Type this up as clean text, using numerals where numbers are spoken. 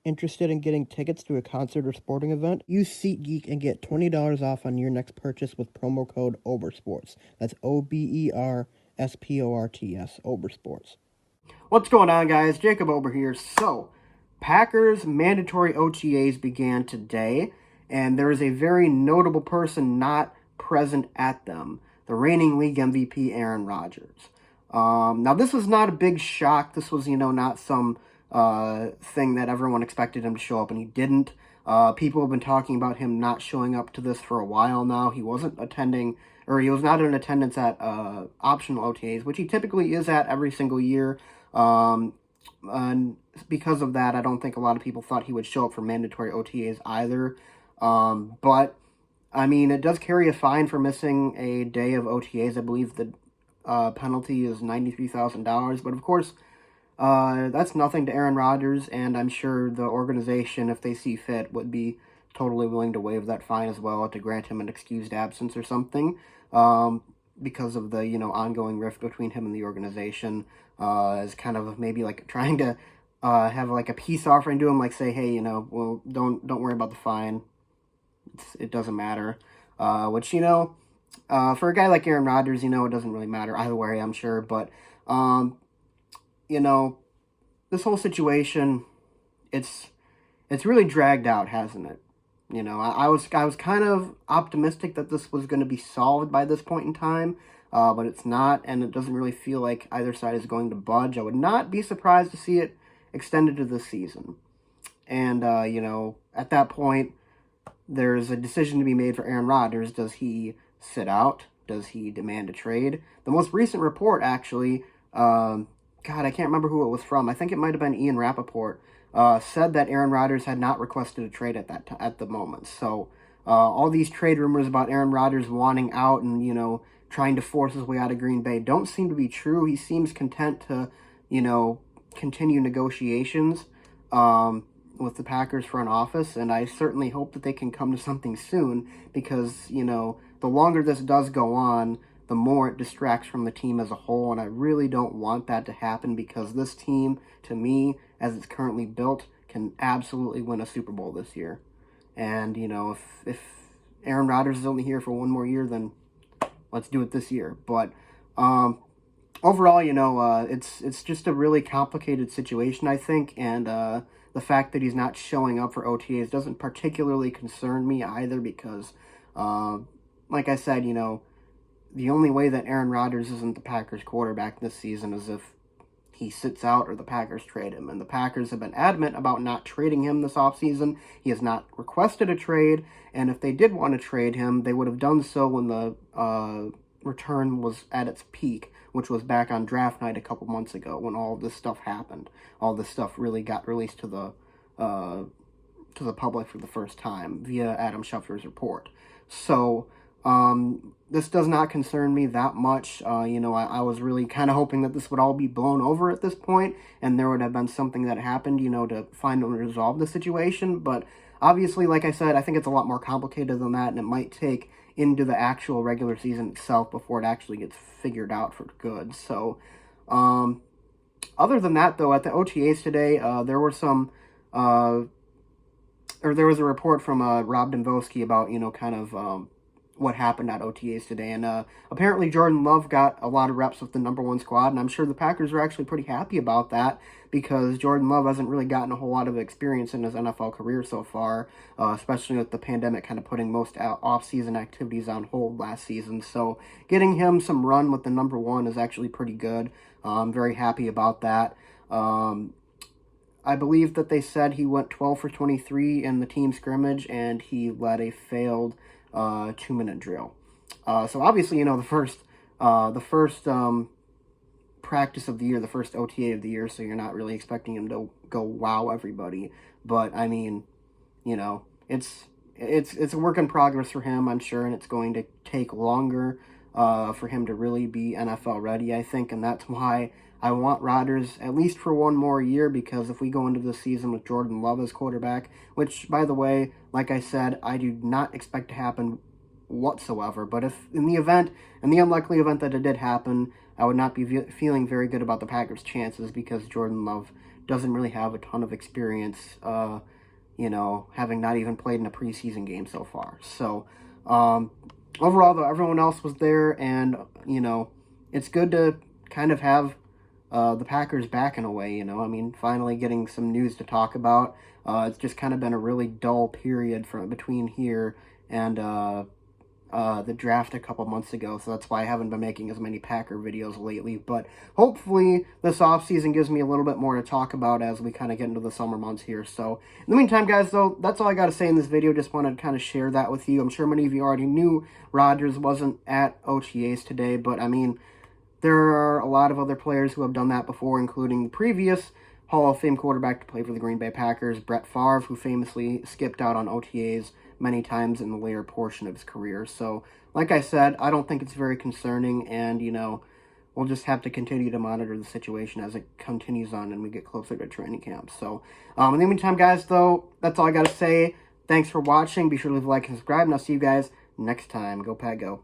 Interested in getting tickets to a concert or sporting event? Use SeatGeek and get $20 off on your next purchase with promo code OBERSPORTS. That's OBERSPORTS, OBERSPORTS. What's going on, guys? Jacob Ober here. So, Packers mandatory OTAs began today, and there is a very notable person not present at them, the reigning league MVP, Aaron Rodgers. Now, this was not a big shock. This was, not some thing that everyone expected him to show up, and he didn't. People have been talking about him not showing up to this for a while now. He wasn't attending, or he was not in attendance at optional OTAs, which he typically is at every single year. And because of that, I don't think a lot of people thought he would show up for mandatory OTAs either. But, I mean, it does carry a fine for missing a day of OTAs. I believe the penalty is $93,000. But, of course, that's nothing to Aaron Rodgers, and I'm sure the organization, if they see fit, would be totally willing to waive that fine as well, to grant him an excused absence or something, because of the, ongoing rift between him and the organization, as kind of maybe like trying to have like a peace offering to him, like say, hey, well, don't worry about the fine. It doesn't matter. Which, for a guy like Aaron Rodgers, it doesn't really matter either way, I'm sure. But, this whole situation, it's really dragged out, hasn't it? I was kind of optimistic that this was going to be solved by this point in time, but it's not, and it doesn't really feel like either side is going to budge. I would not be surprised to see it extended to this season. And, at that point, there's a decision to be made for Aaron Rodgers. Does he sit out? Does he demand a trade? The most recent report, actually, God, I can't remember who it was from. I think it might have been Ian Rappaport. Said that Aaron Rodgers had not requested a trade at the moment. So all these trade rumors about Aaron Rodgers wanting out and, trying to force his way out of Green Bay don't seem to be true. He seems content to, continue negotiations with the Packers front office, and I certainly hope that they can come to something soon because, the longer this does go on, the more it distracts from the team as a whole, and I really don't want that to happen because this team, to me, as it's currently built, can absolutely win a Super Bowl this year. And, if Aaron Rodgers is only here for one more year, then let's do it this year. But overall, it's just a really complicated situation, I think, and the fact that he's not showing up for OTAs doesn't particularly concern me either because, like I said, the only way that Aaron Rodgers isn't the Packers quarterback this season is if he sits out or the Packers trade him. And the Packers have been adamant about not trading him this offseason. He has not requested a trade. And if they did want to trade him, they would have done so when the return was at its peak, which was back on draft night a couple months ago when all this stuff happened. All this stuff really got released to the public for the first time via Adam Schefter's report. So this does not concern me that much. I was really kind of hoping that this would all be blown over at this point, and there would have been something that happened, to find and resolve the situation. But obviously, like I said, I think it's a lot more complicated than that, and it might take into the actual regular season itself before it actually gets figured out for good. So, other than that, though, at the OTAs today, there were some, there was a report from Rob Dombrowski about, kind of what happened at OTAs today. And apparently Jordan Love got a lot of reps with the number one squad, and I'm sure the Packers are actually pretty happy about that because Jordan Love hasn't really gotten a whole lot of experience in his NFL career so far, especially with the pandemic kind of putting most off-season activities on hold last season. So getting him some run with the number one is actually pretty good. I'm very happy about that. I believe that they said he went 12 for 23 in the team scrimmage, and he led a failed 2-minute drill. So obviously, the first practice of the year, the first OTA of the year, so you're not really expecting him to go wow everybody. But I mean, it's a work in progress for him, I'm sure, and it's going to take longer for him to really be NFL ready, I think, and that's why I want Rodgers at least for one more year, because if we go into the season with Jordan Love as quarterback, which, by the way, like I said, I do not expect to happen whatsoever, but if in the unlikely event that it did happen, I would not be feeling very good about the Packers' chances because Jordan Love doesn't really have a ton of experience, you know, having not even played in a preseason game so far. So, overall, though, everyone else was there, and, you know, it's good to kind of have the Packers back in a way, you know. I mean, finally getting some news to talk about. It's just kind of been a really dull period between here and the draft a couple months ago, so that's why I haven't been making as many Packer videos lately. But hopefully this offseason gives me a little bit more to talk about as we kind of get into the summer months here. So in the meantime, guys, though, that's all I got to say in this video. Just wanted to kind of share that with you. I'm sure many of you already knew Rodgers wasn't at OTAs today, but I mean, there are a lot of other players who have done that before, including the previous Hall of Fame quarterback to play for the Green Bay Packers, Brett Favre, who famously skipped out on OTAs many times in the later portion of his career. So, like I said, I don't think it's very concerning, and, you know, we'll just have to continue to monitor the situation as it continues on and we get closer to training camp. So, in the meantime, guys, though, that's all I got to say. Thanks for watching. Be sure to leave a like and subscribe, and I'll see you guys next time. Go Pack Go.